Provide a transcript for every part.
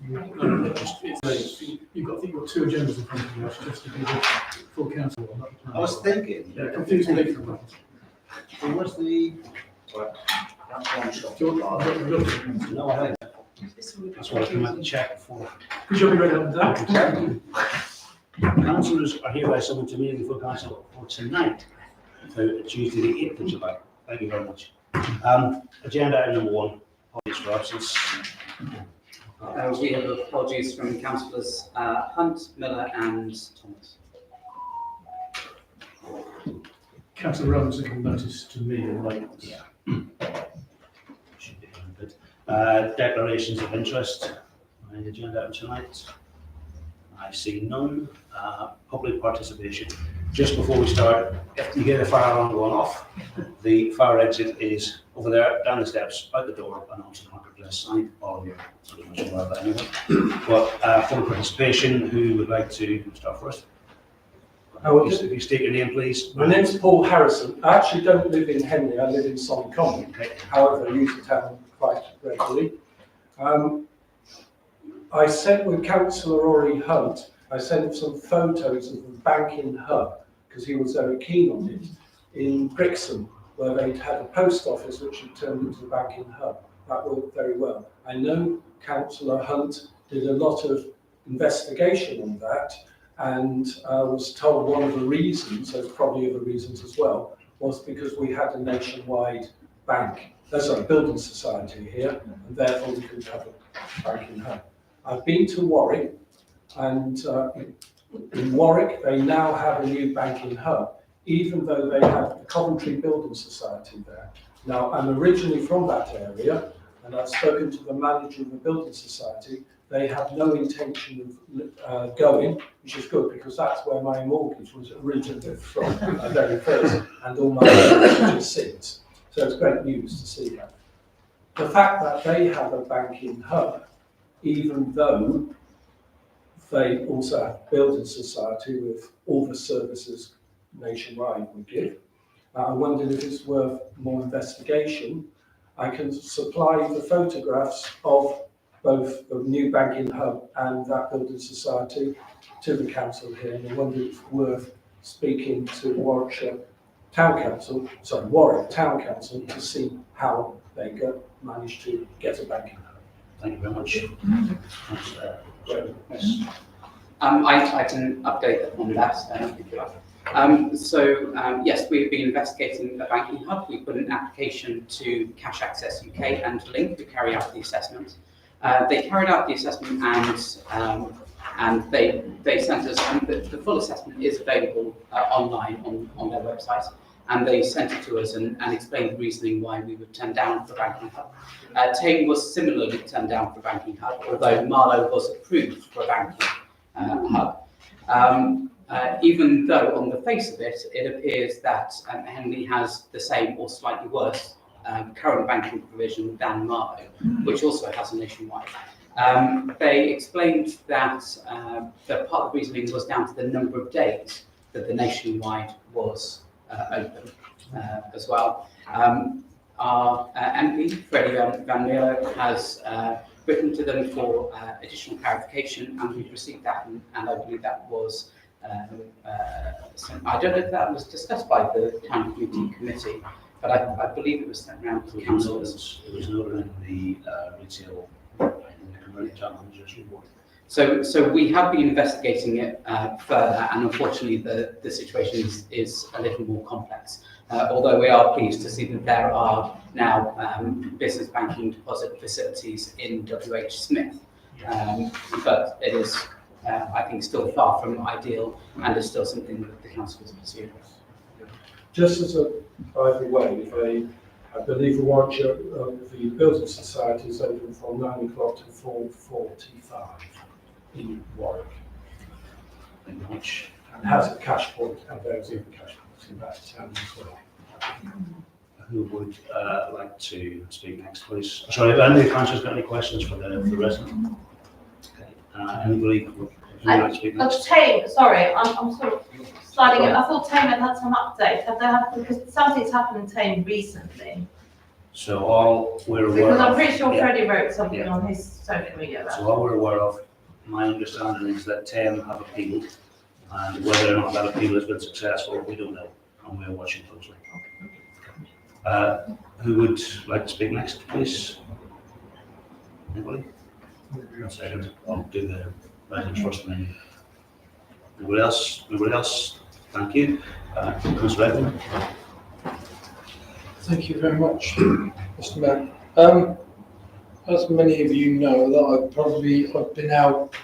You've got two agendas in front of you. Just to be the full council. I was thinking. Yeah, confusing me. So what's the? No, I haven't. That's why I came out to check before. Could you be ready on that? Councillors are hereby summoned to meeting the full council for tonight, so Tuesday the 8th of July. Thank you very much. Agenda item number 1, apologies for absence. We have apologies from councillors Hunt, Miller and Thomas. Councillor Rowan can notice to me or like. Yeah. Should be good. Declarations of interest on the agenda item tonight. I see none. Public participation. Just before we start, if you get the fire alarm going off, the fire exit is over there, down the steps, out the door, and onto the marketplace side. All of you are pretty much aware of that anyway. But public participation, who would like to start first? If you state your name, please. My name's Paul Harrison. I actually don't live in Henley, I live in Sonny Common. Okay. However, I use the town quite regularly. I sent with Councillor Rory Hunt, I sent some photos of the banking hub, because he was very keen on it, in Brixham, where they'd had a post office which had turned into the banking hub. That worked very well. I know Councillor Hunt did a lot of investigation on that, and was told one of the reasons, there's probably other reasons as well, was because we had a nationwide building society here, and therefore we couldn't have a banking hub. I've been to Warwick, and in Warwick they now have a new banking hub, even though they have the Coventry Building Society there. Now, I'm originally from that area, and I've spoken to the manager of the Building Society. They have no intention of going, which is good, because that's where my mortgage was originally from, my very first, and all my mortgages since. So it's great news to see that. The fact that they have a banking hub, even though they also have a building society with all the services nationwide we give, I wondered if it's worth more investigation. I can supply the photographs of both the new banking hub and that building society to the council here, and I wonder if it's worth speaking to Warwick Town Council to see how they managed to get a banking hub. Thank you very much. I can update on that if you like. Yes, we've been investigating the banking hub. We put an application to Cash Access UK and Link to carry out the assessment. They carried out the assessment and they sent us, and the full assessment is available online on their website, and they sent it to us and explained the reasoning why we would turn down the banking hub. Tame was similarly turned down for banking hub, although Marlow was approved for a banking hub. Even though on the face of it, it appears that Henley has the same or slightly worse current banking provision than Marlow, which also has a nationwide. They explained that the part of the reasoning was down to the number of days that the nationwide was open as well. Our MP, Freddie Van Mierlo, has written to them for additional clarification, and we've received that, and I believe that was, I don't know if that was discussed by the Town Committee, but I believe it was sent around to councillors. It was noted in the retail, in the community town manager's report. So we have been investigating it further, and unfortunately the situation is a little more complex. Although we are pleased to see that there are now business banking deposit facilities in WH Smith, but it is, I think, still far from ideal, and is still something that the council is pursuing. Just as a by the way, I believe the Warwickshire the Building Society is open from 9 o'clock to 4:45 in Warwick. Thank you very much. And has a cash point, and there's even cash points in that town as well. Who would like to speak next, please? Sorry, have any of the councillors got any questions for the resident? Okay. Anybody would like to speak next? Tame, sorry, I'm sort of sliding it. I thought Tame had some update. Have they had, because something's happened in Tame recently. So all we're aware Because I'm of, pretty sure yeah. Freddie wrote something Yeah. on his social media about So all we're aware of, my understanding is that 10 have appealed, and whether or not that appeal has been successful, we don't know, and we're watching closely. Who would like to speak next, please? Anybody? One second, I'll do the writings first and then. Anybody else? Anybody else? Thank you. Councillor Redmond? Thank you very much, Mr. Mayor. As many of you know, that I've been out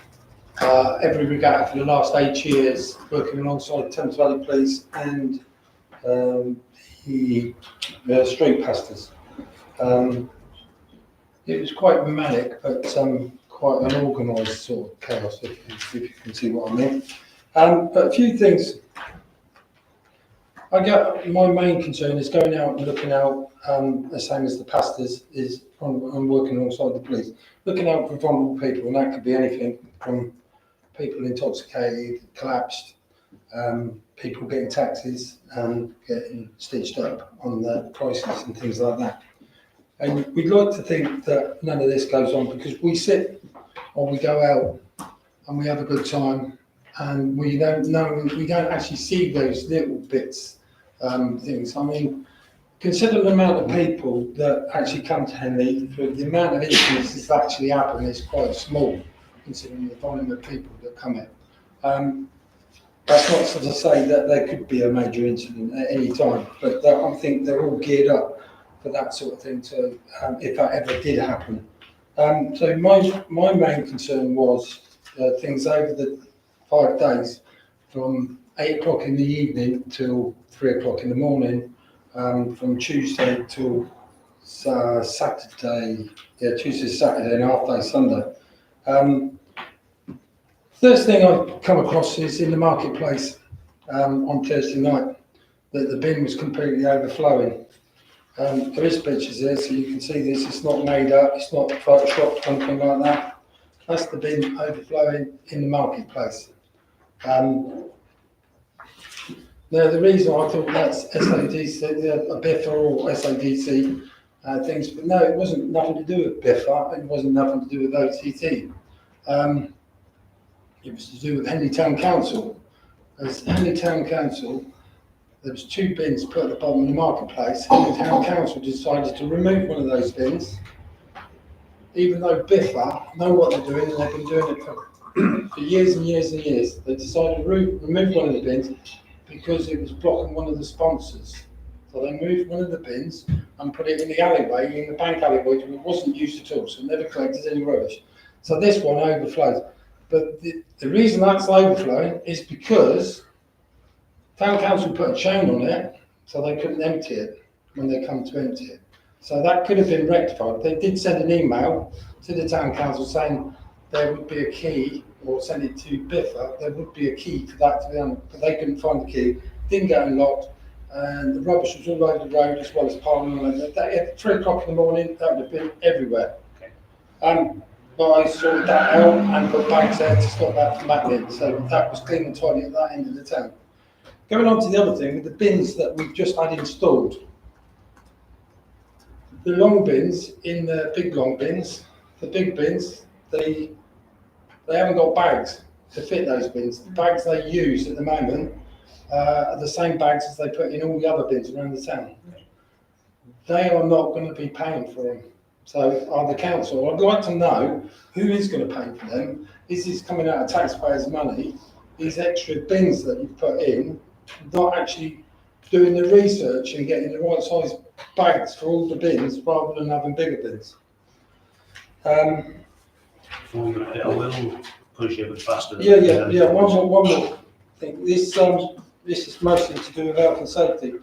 every regatta for the last 8 years, working alongside Thames Valley Police and the street pastors. It was quite manic, but quite an organised sort of chaos, if you can see what I mean. But a few things. My main concern is going out and looking out, the same as the pastors, is I'm working alongside the police, looking out for vulnerable people, and that could be anything from people intoxicated, collapsed, people getting taxis and getting stitched up on the crisis and things like that. And we'd like to think that none of this goes on, because we sit or we go out and we have a good time, and we don't actually see those little bits. Things. I mean, consider the amount of people that actually come to Henley, the amount of incidents that actually happen is quite small, considering the volume of people that come in. That's not to say that there could be a major incident at any time, but I think they're all geared up for that sort of thing, to, if that ever did happen. So my main concern was things over the 5 days, from 8 o'clock in the evening till 3 o'clock in the morning, from Tuesday till Saturday, Tuesday, Saturday and half day Sunday. First thing I come across is in the marketplace on Thursday night, that the bin was completely overflowing. There is pictures there, so you can see this, it's not made up, it's not photoshopped or anything like that. That's the bin overflowing in the marketplace. Now, the reason I thought that's SADC, a BIFA or SADC things, but no, it wasn't nothing to do with BIFA, it wasn't nothing to do with OTT. It was to do with Henley Town Council. As Henley Town Council, there was 2 bins put at the bottom of the marketplace. Henley Town Council decided to remove one of those bins, even though BIFA know what they're doing, and they've been doing it for years and years and years. They decided to remove one of the bins because it was blocking one of the sponsors. So they moved one of the bins and put it in the alleyway, in the bank alleyway, which wasn't used at all, so it never collected any rubbish. So this one overflows. But the reason that's overflowing is because Town Council put a chain on it, so they couldn't empty it when they come to empty it. So that could have been rectified. They did send an email to the Town Council saying there would be a key, or send it to BIFA, there would be a key for that to be done, but they couldn't find the key, didn't get unlocked, and the rubbish was all over the road as well as piling on it. At 3 o'clock in the morning, that would have been everywhere. But I sorted that out and put bags there to stop that from happening, so that was clean and tidy at that end of the town. Going on to the other thing, with the bins that we've just had installed. The long bins, in the big long bins, the big bins, they haven't got bags to fit those bins. The bags they use at the moment are the same bags as they put in all the other bins around the town. They are not going to be paying for them. So the council, I'd like to know who is going to pay for them. Is this coming out of taxpayers' money? These extra bins that you've put in, not actually doing the research and getting the right size bags for all the bins rather than having bigger bins. I will push it a bit faster. Yeah. One more thing. This is mostly to do with health and safety.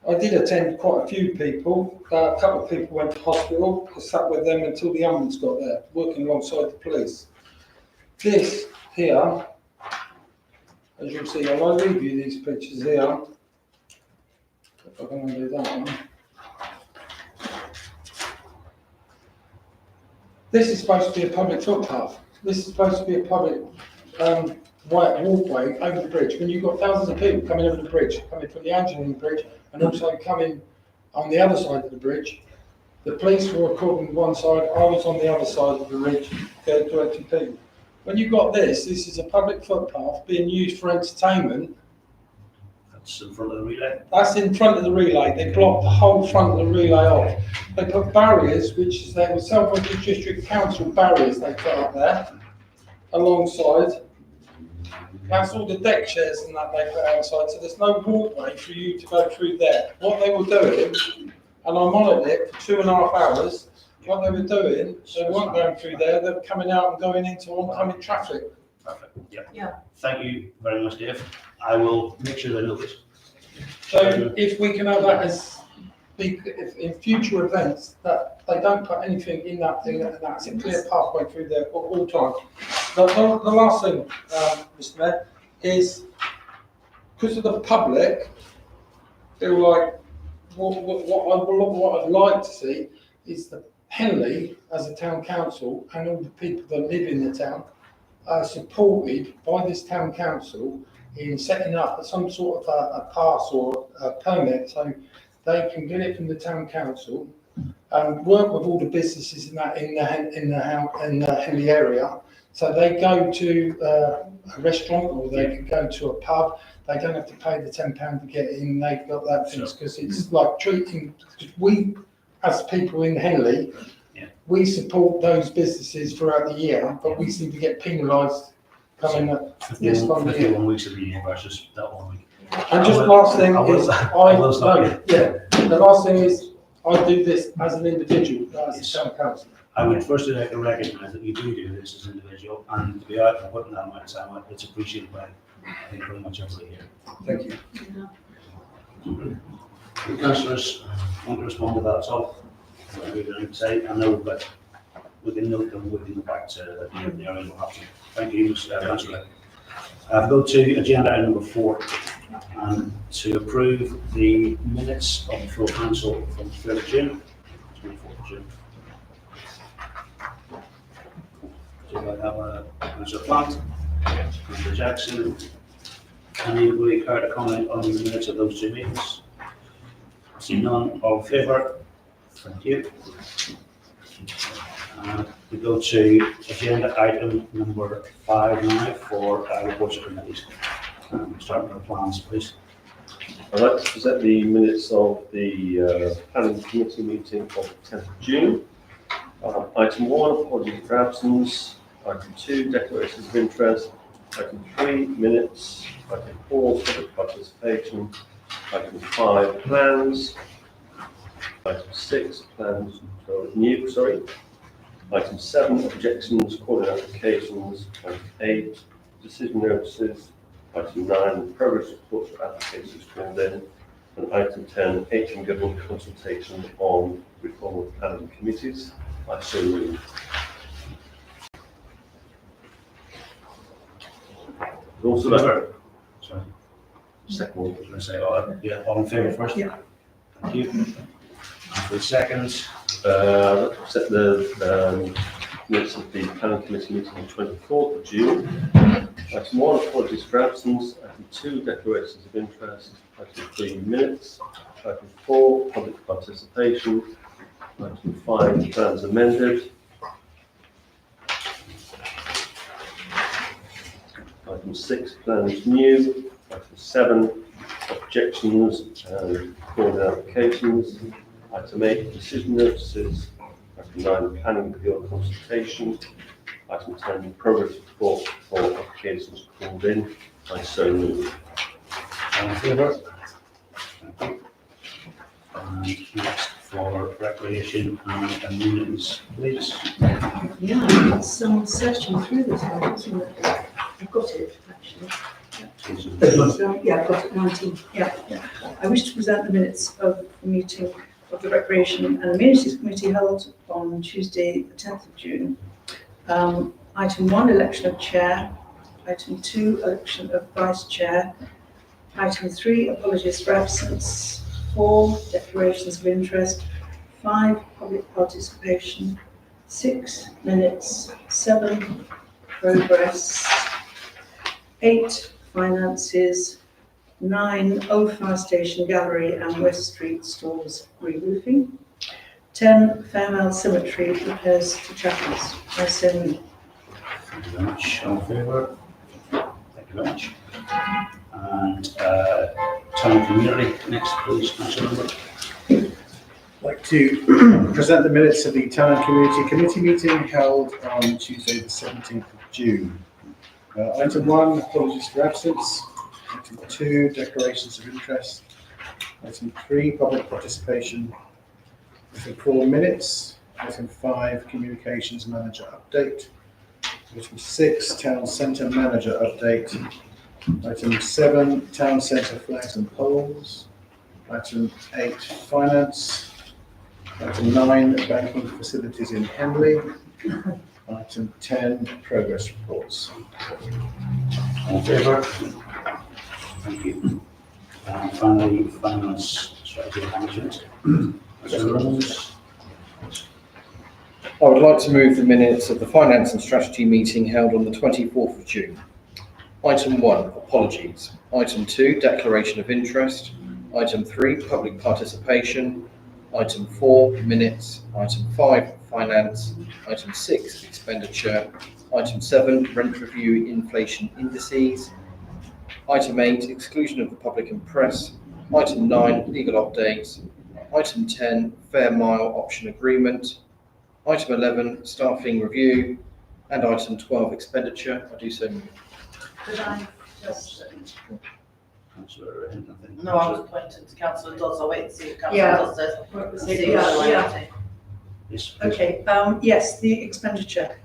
I did attend quite a few people. A couple of people went to hospital. I sat with them until the ambulance got there, working alongside the police. This here, as you'll see, I'll leave you these pictures here. If I can do that one. This is supposed to be a public footpath. This is supposed to be a public walkway over the bridge. When you've got thousands of people coming over the bridge, coming from the Angeline Bridge, and also coming on the other side of the bridge. The police were according one side, I was on the other side of the ridge, directing people. When you got this is a public footpath being used for entertainment. That's in front of the relay. That's in front of the relay. They blocked the whole front of the relay off. They put barriers, which is they were South Wales District Council barriers they put up there alongside. That's all the deck chairs and that they put outside, so there's no walkway for you to go through there. What they were doing, and I monitored it for 2.5 hours, what they were doing, they weren't going through there, they were coming out and going into oncoming traffic. Perfect, yeah. Yeah. Thank you very much, Dave. I will make sure they know this. So if we can have that as, if in future events, that they don't put anything in that thing, and that's a clear pathway through there at all times. The last thing, Mr. Mayor, is because of the public, feel like what I'd like to see is that Henley, as a town council, and all the people that live in the town, are supported by this town council in setting up some sort of a pass or a permit, so they can get it from the town council and work with all the businesses in the Henley area. So they go to a restaurant or they can go to a pub. They don't have to pay the £10 to get in. They've got that thing because it's like treating. We, as people in Henley, we support those businesses throughout the year, but we seem to get penalised coming up this time of year. 51 weeks of the year versus that 1 week. And just last thing is, the last thing is, I do this as an individual, not as a town council. I would firstly like to recognise that you do this as an individual, and to be out and putting that much time out, it's appreciated by, I think, pretty much everybody here. Thank you. The councillors want to respond to that at all? We're going to say, I know, but we can note them, we can go back to the area we'll have to. Thank you, Councillor. Go to agenda item number 4, and to approve the minutes of the full council from 3rd of June, 24th of June. Do I have a Councillor Plant, Councillor Jackson? Anybody care to comment on the minutes of those 2 meetings? See none, all in favour? Thank you. We go to agenda item number 5 now for reports of committees. Start with the plans, please. I'd like to present the minutes of the planning committee meeting of the 10th of June. Item 1, apologies for absence. Item 2, declarations of interest. Item 3, minutes. Item 4, public participation. Item 5, plans. Item 6, plans new, Item 7, objections, calling applications. Item 8, decision notices. Item 9, progress reports for applications called in. And item 10, HM government consultation on reform of planning committees. I so move. Also, Sorry, second one. I was going to say, all in favour first? Yeah. Thank you. And for the second, Set the minutes of the planning committee meeting on 24th of June. Item 1, apologies for absence. Item 2, declarations of interest. Item 3, minutes. Item 4, public participation. Item 5, plans amended. Item 6, plans new. Item 7, objections and calling applications. Item 8, decision notices. Item 9, planning appeal consultation. Item 10, progress report for applications called in. I so move. all in favour? Thank you. And next for recreation and amenities, please. Yeah, it's searching through this one, isn't it? I've got it, actually. So, yeah, I've got it, 19, yeah. I wish to present the minutes of the meeting of the Recreation and Amenities Committee held on Tuesday, the 10th of June. Item 1, election of chair. Item 2, election of vice chair. Item 3, apologies for absence. 4, declarations of interest. 5, public participation. 6, minutes. 7, progress. 8, finances. 9, Old Fire Station Gallery and West Street stores re-roofing. 10, Fairmount Cemetery repairs to chapels. I so move. Thank you very much. All in favour? Thank you very much. And town community, next please, Councillor Lambert. I'd like to present the minutes of the Town and Community Committee meeting held on Tuesday the 17th of June. Item 1, apologies for absence. Item 2, declarations of interest. Item 3, public participation. Item 4, minutes. Item 5, communications manager update. Item 6, town centre manager update. Item 7, town centre flags and poles. Item 8, finance. Item 9, banking facilities in Henley. Item 10, progress reports. All in favour? Thank you. And finally, finance strategy management. Councillor Reynolds. I would like to move the minutes of the Finance and Strategy meeting held on the 24th of June. Item 1, apologies. Item 2, declaration of interest. Item 3, public participation. Item 4, minutes. Item 5, finance. Item 6, expenditure. Item 7, rent review inflation indices. Item 8, exclusion of the public and press. Item 9, legal updates. Item 10, fair mile option agreement. Item 11, staffing review. And item 12, expenditure. I do so move. Could I just, Councillor Hinton, I think. No, I was pointing to Councillor Dodds. I'll wait to see what Councillor Yeah. Dodds says. what was See it? what Yeah, I yeah. say. Yes, please. Okay, yes, the expenditure,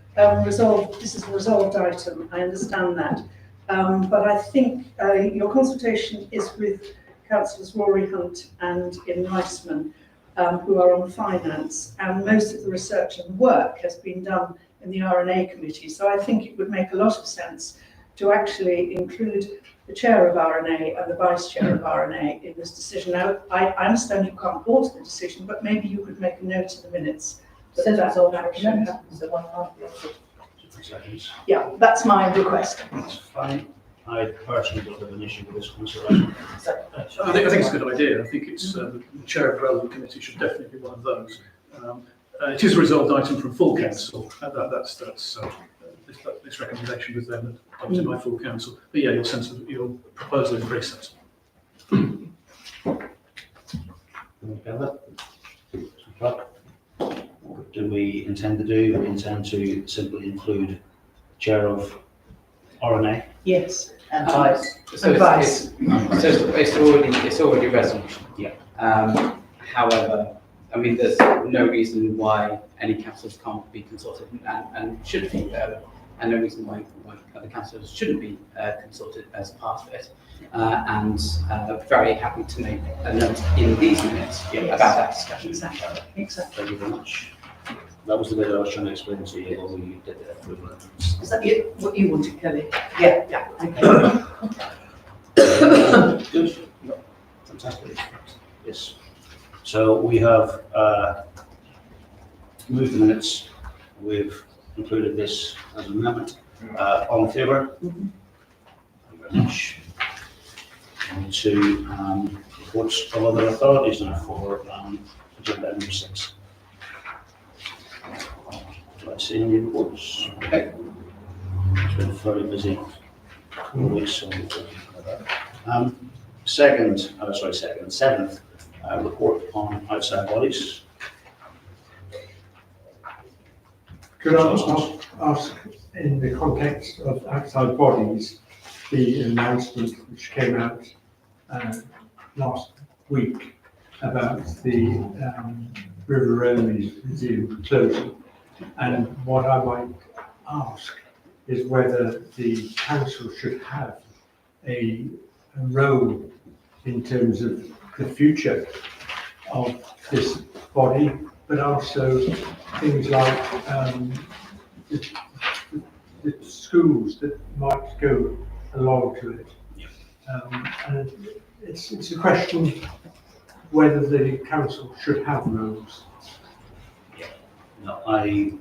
resolved, this is a resolved item, I understand that. But I think your consultation is with councillors Rory Hunt and Ian Reisman, who are on finance, and most of the research and work has been done in the R&A committee. So I think it would make a lot of sense to actually include the chair of R&A and the vice chair of R&A in this decision. Now, I understand you can't alter the decision, but maybe you could make a note in the minutes. It says that resolved action action, happens. so one can't be altered. 2 seconds. Yeah, that's my request. That's fine. I personally don't have an issue with this, Councillor Reynolds. So, I think it's a good idea. I think it's, the chair of the relevant committee should definitely be one of those. It is a resolved item from full council. This recommendation was then adopted by full council. But yeah, your proposal is very sensible. What do we intend to do? We intend to simply include chair of RNA. Yes. and vice. So it's already a resolution. Yeah. However, I mean, there's no reason why any councillors can't be consulted and should be, and no reason why other councillors shouldn't be consulted as part of it. And very happy to make a note in these minutes about that discussion. Exactly. Exactly. Thank you very much. That was the bit I was trying to explain to you when we did the approval. Is that what you wanted, Kelly? Yeah. Yeah. Okay. Good. Fantastic. Yes. So we have moved the minutes. We've included this as an amendment. All in favour? Thank you very much. On to reports of other authorities now for agenda number 6. Do I see any reports? Okay. It's been a very busy couple of weeks, so seventh report on outside bodies. Could I ask, in the context of outside bodies, the announcement which came out last week about the River Rose Museum closing, and what I might ask is whether the council should have a role in terms of the future of this body, but also things like the schools that might go along to it. And it's a question whether the council should have roles. No, I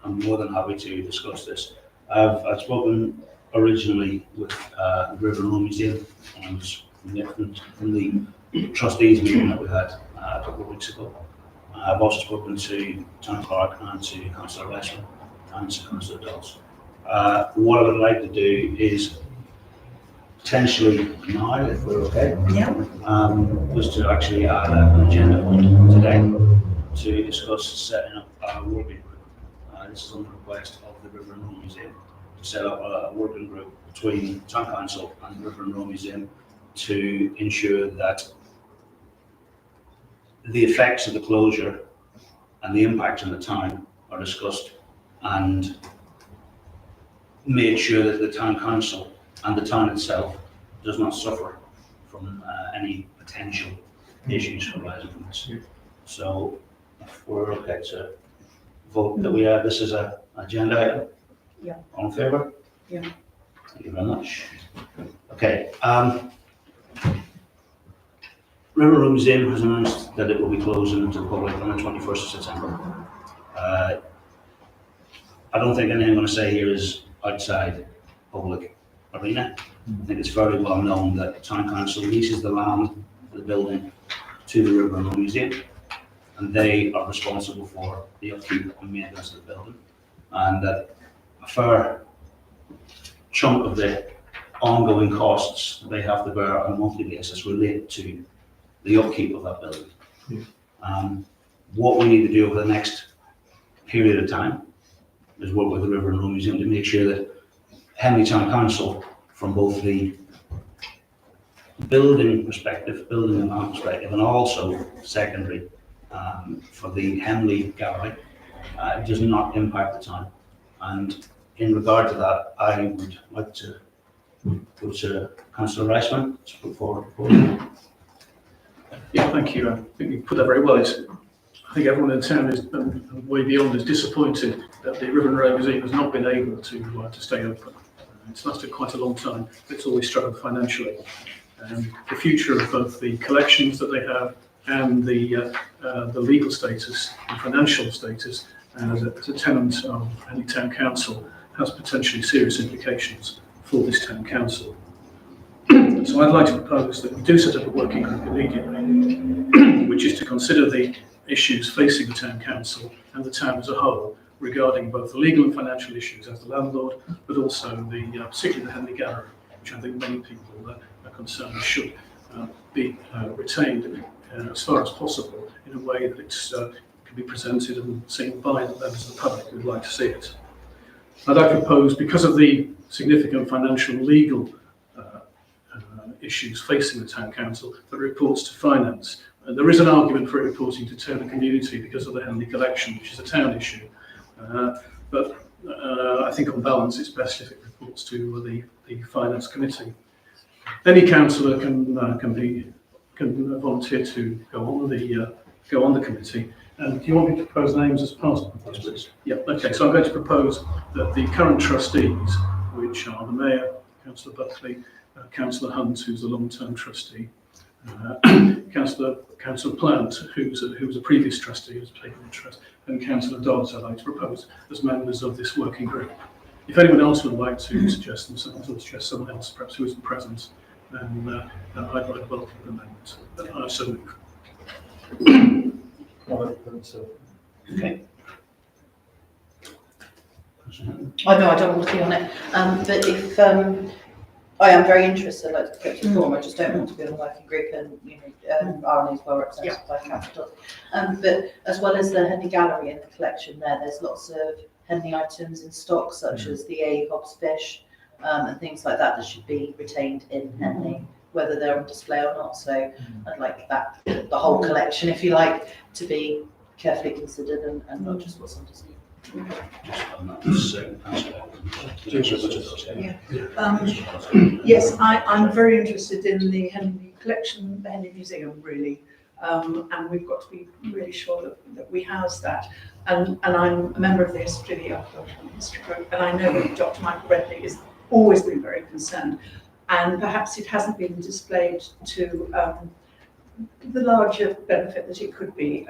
am more than happy to discuss this. I've spoken originally with the River Rose Museum, and from the trustees meeting that we had a couple of weeks ago. I've also spoken to Town Clerk and to Councillor Westman and to Councillor Dodds. What I would like to do is potentially now, if we're okay, was to actually add an agenda point today to discuss setting up a working group. This is on the request of the River and Row Museum to set up a working group between Town Council and the River and Row Museum to ensure that the effects of the closure and the impact on the town are discussed and made sure that the Town Council and the town itself does not suffer from any potential issues arising from this. So if we're okay to vote that we have this as an agenda item? Yeah. All in favour? Yeah. Thank you very much. Okay. River Row Museum has announced that it will be closing to the public on the 21st of September. I don't think anything I'm going to say here is outside public arena. I think it's fairly well known that Town Council leases the land for the building to the River Row Museum, and they are responsible for the upkeep and maintenance of the building, and that a fair chunk of the ongoing costs that they have to bear on a monthly basis relate to the upkeep of that building. What we need to do over the next period of time is work with the River and Row Museum to make sure that Henley Town Council, from both the building perspective, building and land perspective, and also secondary for the Henley Gallery, does not impact the town. And in regard to that, I would like to go to Councillor Reisman to put forward a proposal. Yeah, thank you. I think you put that very well. I think everyone in town is, and way beyond, is disappointed that the River and Row Museum has not been able to stay open. It's lasted quite a long time. It's always struggled financially. The future of both the collections that they have and the legal status and financial status as a tenant of any town council has potentially serious implications for this town council. So I'd like to propose that we do set up a working group immediately, which is to consider the issues facing the town council and the town as a whole regarding both the legal and financial issues as the landlord, but also particularly the Henley Gallery, which I think many people are concerned should be retained as far as possible in a way that it can be presented and seen by the members of the public who would like to see it. And I propose, because of the significant financial and legal issues facing the town council, that reports to finance. There is an argument for it reporting to Turner Community because of the Henley collection, which is a town issue. But I think on balance it's best if it reports to the finance committee. Any councillor can volunteer to go on the committee. And do you want me to propose names as part of the proposal? Yeah. Okay. So I'm going to propose that the current trustees, which are the mayor, Councillor Buckley, Councillor Hunt, who's a long-term trustee, Councillor Plant, who's a previous trustee who's taken interest, and Councillor Dodds, I'd like to propose as members of this working group. If anyone else would like to suggest themselves or suggest someone else, perhaps who isn't present, then I'd welcome the amendment. So Okay. I know I don't want to be on it, but if I am very interested, I'd like to go to the forum, I just don't want to be on a working group, and RNA is well represented by Council. But as well as the Henley Gallery and the collection there's lots of Henley items in stock, such as the A. Hobbs fish and things like that should be retained in Henley, whether they're on display or not. So I'd like that, the whole collection, if you like, to be carefully considered and not just what's on display. Yes, I'm very interested in the Henley collection, the Henley Museum, really. And we've got to be really sure that we house that. And I'm a member of the History Group, and I know that Dr. Michael Redley has always been very concerned. And perhaps it hasn't been displayed to the larger benefit that it could be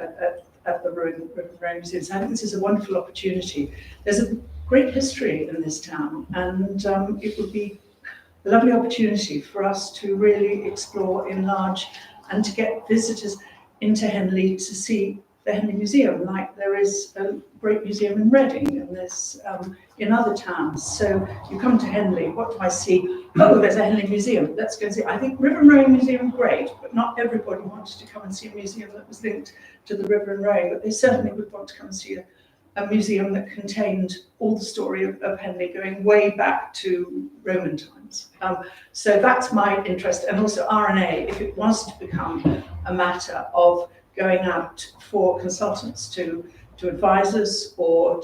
at the River Row Museum. So I think this is a wonderful opportunity. There's a great history in this town, and it would be a lovely opportunity for us to really explore, enlarge, and to get visitors into Henley to see the Henley Museum, like there is a great museum in Reading and there's in other towns. So you come to Henley, what do I see? Oh, there's a Henley Museum, let's go and see. I think River and Rowing Museum, great, but not everybody wanted to come and see a museum that was linked to the river and rowing, but they certainly would want to come and see a museum that contained all the story of Henley going way back to Roman times. So that's my interest, and also R&A, if it was to become a matter of going out for consultants to advisors or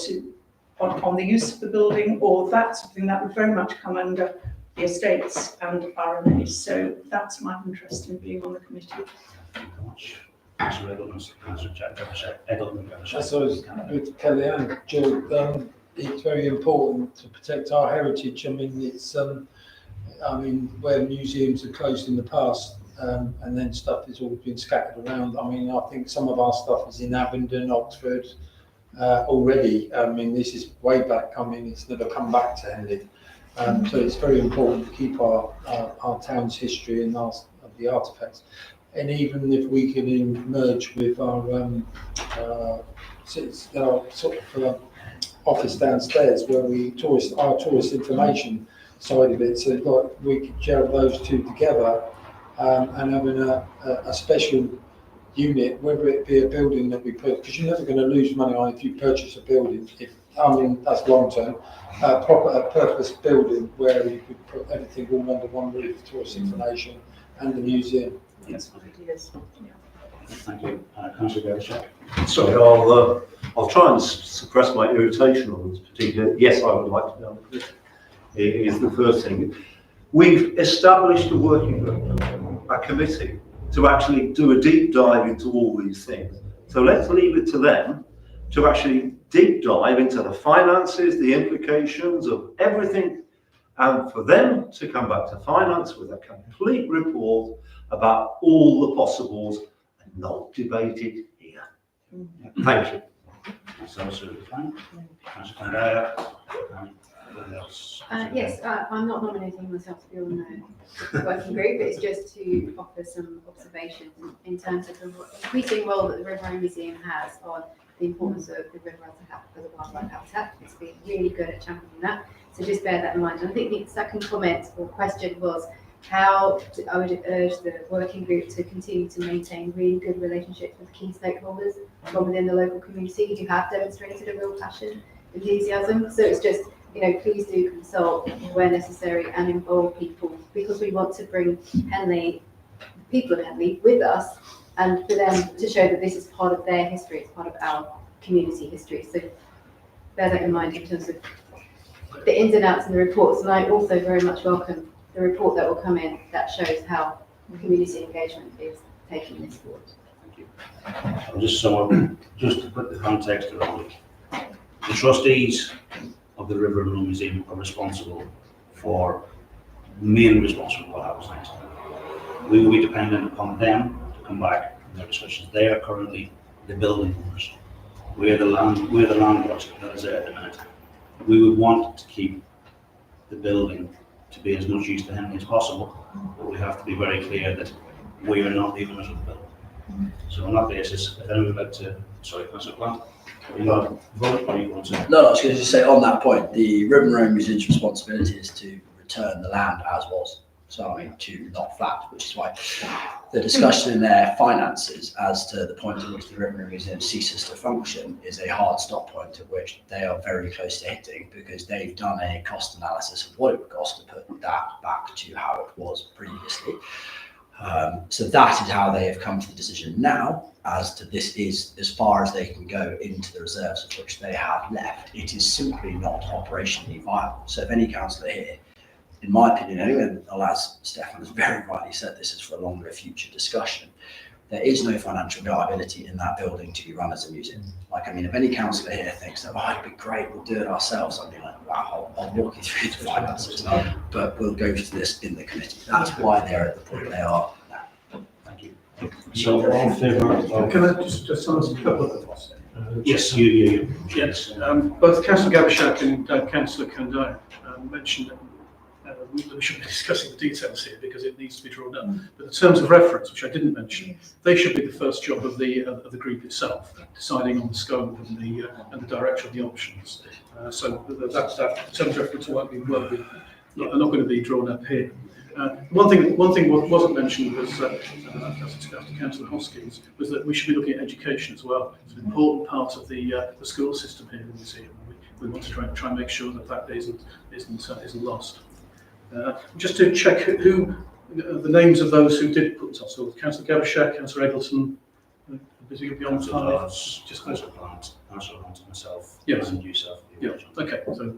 on the use of the building, or that something that would very much come under the estates and R&A. So that's my interest in being on the committee. Thank you very much. Councillor Edelman, Councillor Edelman. As I was with Kellyanne, Jill, it's very important to protect our heritage. I mean, it's, where museums are closed in the past, and then stuff has all been scattered around. I mean, I think some of our stuff is in Abingdon, Oxford, already. I mean, this is way back. I mean, it's never come back to Henley. So it's very important to keep our town's history and the artefacts. And even if we can merge with our office downstairs, where our tourist information side of it, so like we could gel those two together, and having a special unit, whether it be a building that we put, because you're never going to lose money on if you purchase a building. That's long term. A purpose building where you could put everything all under one roof, tourist information and the museum. Yes. Yes. Thank you. Councillor Gavishack. Sorry, I'll try and suppress my irritation on this particular. Yes, I would like to be on the committee. It is the first thing. We've established a working group, a committee, to actually do a deep dive into all these things. So let's leave it to them to actually deep dive into the finances, the implications of everything, and for them to come back to finance with a complete report about all the possibles and not debate it here. Thank you. That's absolutely fine. Councillor Kandaya. Yes, I'm not nominating myself to be on the working group, but it's just to offer some observations in terms of the increasing role that the River Rowing Museum has on the importance of the river as a wildlife habitat. It's been really good at championing that, so just bear that in mind. And I think the second comment or question was how I would urge the working group to continue to maintain really good relationships with key stakeholders from within the local community who have demonstrated a real passion, enthusiasm. So it's just, please do consult where necessary and involve people, because we want to bring Henley, people of Henley, with us, and for them to show that this is part of their history, it's part of our community history. So bear that in mind in terms of the ins and outs and the reports. And I also very much welcome the report that will come in that shows how community engagement is taking this forward. Thank you. I'll just sum up, just to put the context around it. The trustees of the River and Rowing Museum are responsible for, mainly responsible for what happens next. We will be dependent upon them to come back in their discussions. They are currently the building owners. We're the landlords that is there at the minute. We would want to keep the building to be as much use to Henley as possible, but we have to be very clear that we are not the owners of the building. So on that basis, if anyone would like to, sorry, Councillor Plant, you want to vote or you want to? No, I was going to just say on that point, the River and Rowing Museum's responsibility is to return the land as was, so to not flat, which is why the discussion in their finances as to the point at which the River and Rowing Museum ceases to function is a hard stop point at which they are very close to hitting, because they've done a cost analysis of what it would cost to put that back to how it was previously. So that is how they have come to the decision now, as to this is as far as they can go into the reserves of which they have left. It is simply not operationally viable. So if any councillor here, in my opinion anyway, and as Stefan has very rightly said, this is for a longer future discussion, there is no financial viability in that building to be run as a museum. If any councillor here thinks that, it'd be great, we'll do it ourselves, I'd be like, wow, I'll walk you through the finances, but we'll go to this in the committee. That's why they're at the point they are now. Thank you. So all in favour of... Can I just ask a couple of thoughts? Yes, you. Yes, both Councillor Gavishack and Councillor Kandaya mentioned we shouldn't be discussing the details here because it needs to be drawn up. But the terms of reference, which I didn't mention, they should be the first job of the group itself, deciding on the scope and the direction of the options. So that terms of reference are not going to be drawn up here. One thing wasn't mentioned was, after Councillor Hoskins, was that we should be looking at education as well. It's an important part of the school system here in the museum. We want to try and make sure that isn't lost. Just to check who the names of those who did put us on. So Councillor Gabishak, Councillor Eggleton, busy beyond time. Just Councillor Plant, Councillor Hunt, myself, yes, and yourself. Yeah. Okay. So.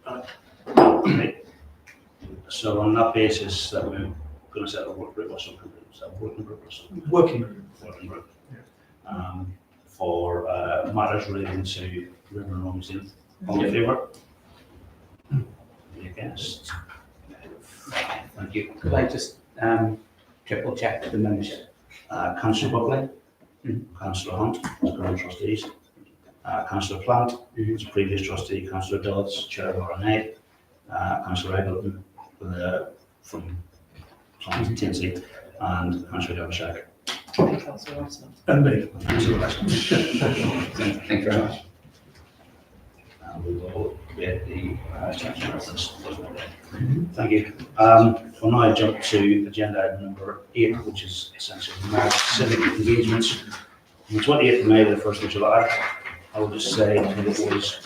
Okay. So on that basis, that we're going to set a work group or something. Working group or something. Working group. For matters relating to River and Rome Museum. All in favour? Any against? Thank you. Could I just triple check the membership? Councillor Buckley, Councillor Hunt, as current trustees, Councillor Plant, who's a previous trustee, Councillor Dodds, Chair of RNA, Councillor Eggleton from Tinsey, and Councillor Gabishak. And me. Councillor Weston. Thank you very much. We will get the change reference. Thank you. We'll now jump to agenda item number 8, which is essentially civic engagements. On the 28th of May to the 1st of July, I will just say that it was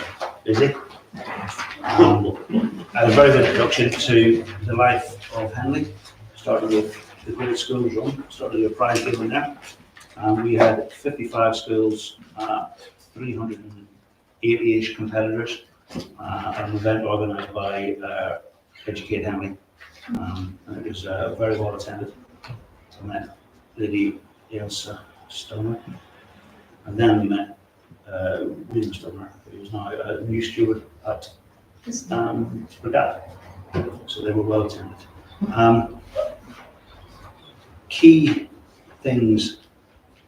busy. A very good introduction to the life of Henley. Started with the great schools run, started with a prize giving there. We had 55 schools, 380-ish competitors, an event organised by Educate Henley. And it was very well attended. I met Lady Ailsa Stoner, and then we met William Stoner, who is now a new steward at Regatta. So they were well attended. Key things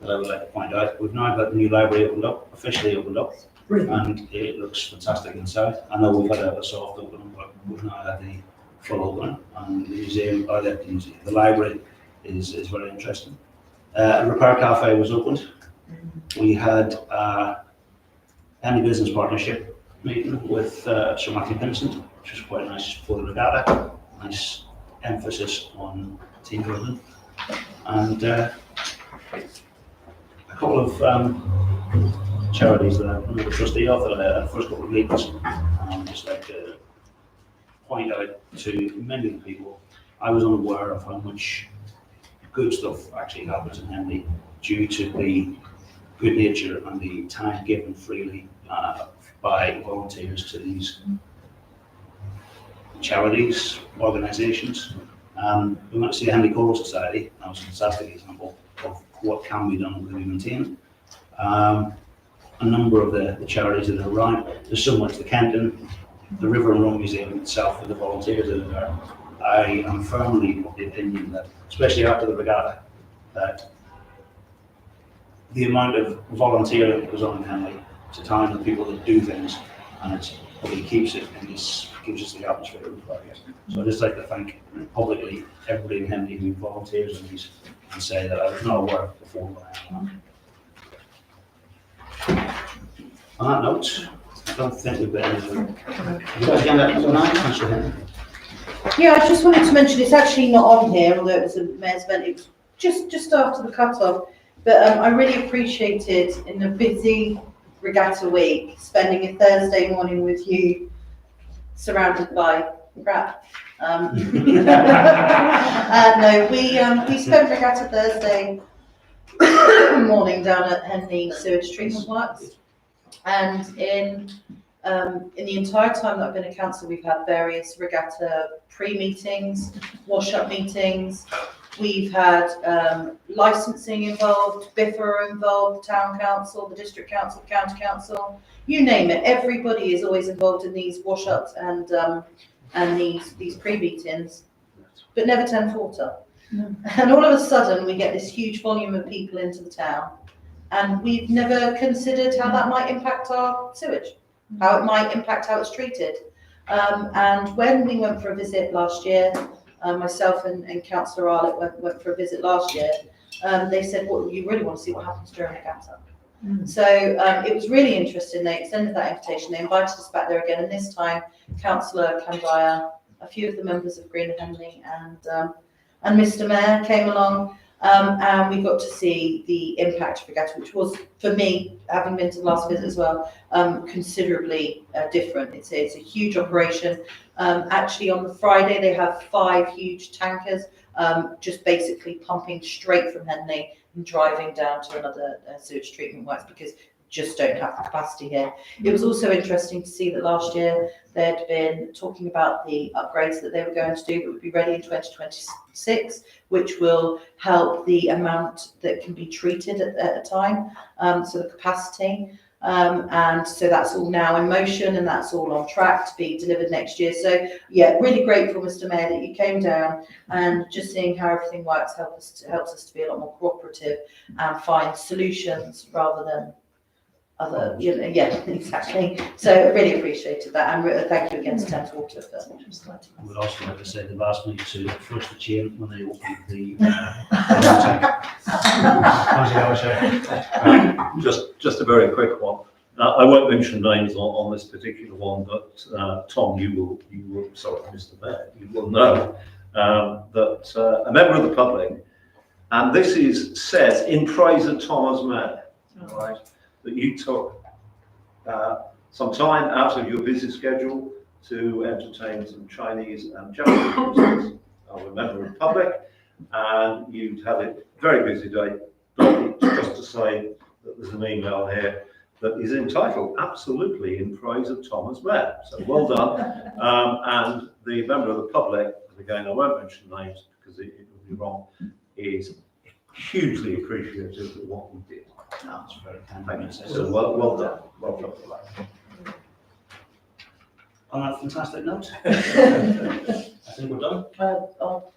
that I would like to point out: we've now got the new library officially opened up. And it looks fantastic inside. I know we've had a soft opening, but we've now had the full opening, and the museum, the library is very interesting. Repair Cafe was opened. We had Henley Business Partnership meeting with Sir Matthew Vincent, which was quite nice for the Regatta. Nice emphasis on team building, and a couple of charities that I'm the trustee of that I had the first couple of meetings. Just like to point out to many people, I was unaware of how much good stuff actually happens in Henley due to the good nature and the time given freely by volunteers to these charities, organisations. We went to see the Henley Choral Society. That was a fantastic example of what can be done and can be maintained. A number of the charities that are around. There's so much, the Kenton, the River and Rome Museum itself, with the volunteers that are there. I am firmly of the opinion that, especially after the Regatta, that the amount of volunteering that goes on in Henley, it's a time of people that do things, and it keeps it in this, gives us the atmosphere of the project. So I'd just like to thank publicly everybody in Henley who volunteers in these, and say that I was not aware before, but I am. On that note, I don't think we've got anything. Have you got agenda number 9, Councillor Henry? Yeah, I just wanted to mention, it's actually not on here, although it was a mayor's event, it was just after the cut-off, but I really appreciated, in a busy regatta week, spending a Thursday morning with you, surrounded by crap. No, we spent Regatta Thursday morning down at Henley Sewage Treatment Works, and in the entire time that I've been a councillor, we've had various regatta pre-meetings, wash-up meetings. We've had licensing involved, BIFA involved, town council, the district council, county council, you name it. Everybody is always involved in these wash-ups and these pre-meetings, but never 10-40. And all of a sudden, we get this huge volume of people into the town, and we've never considered how that might impact our sewage, how it might impact how it's treated. And when we went for a visit last year, myself and Councillor Arlett went for a visit last year, they said, well, you really want to see what happens during a GAMSA. So it was really interesting. They extended that invitation. They invited us back there again, and this time Councillor Kandaya, a few of the members of Green Henley, and Mr. Mayor came along, and we got to see the impact of Regatta, which was, for me, having been to the last visit as well, considerably different. It's a huge operation. Actually, on the Friday, they have 5 huge tankers just basically pumping straight from Henley and driving down to another sewage treatment works because just don't have the capacity here. It was also interesting to see that last year they'd been talking about the upgrades that they were going to do that would be ready in 2026, which will help the amount that can be treated at a time, so the capacity. And so that's all now in motion and that's all on track to be delivered next year. So yeah, really grateful, Mr. Mayor, that you came down, and just seeing how everything works helps us to be a lot more cooperative and find solutions rather than other, yeah, exactly. So I really appreciated that, and thank you again to Thames Water for starting. I would also like to say they've asked me to flush the chain when they open the. Just a very quick one. I won't mention names on this particular one, but Tom, you will, sorry, Mr. Mayor, you will know that a member of the public, and this says in praise of Tom as Mayor, right, that you took some time out of your busy schedule to entertain some Chinese and Japanese visitors. I'm a member of the public, and you'd had a very busy day. But just to say that there's an email here that is entitled absolutely in praise of Tom as Mayor. So well done. And the member of the public, and again I won't mention names because it would be wrong, is hugely appreciative of what we did. That's very kind. Thank you. So well done. Well done. On that fantastic note, I think we're done. I'll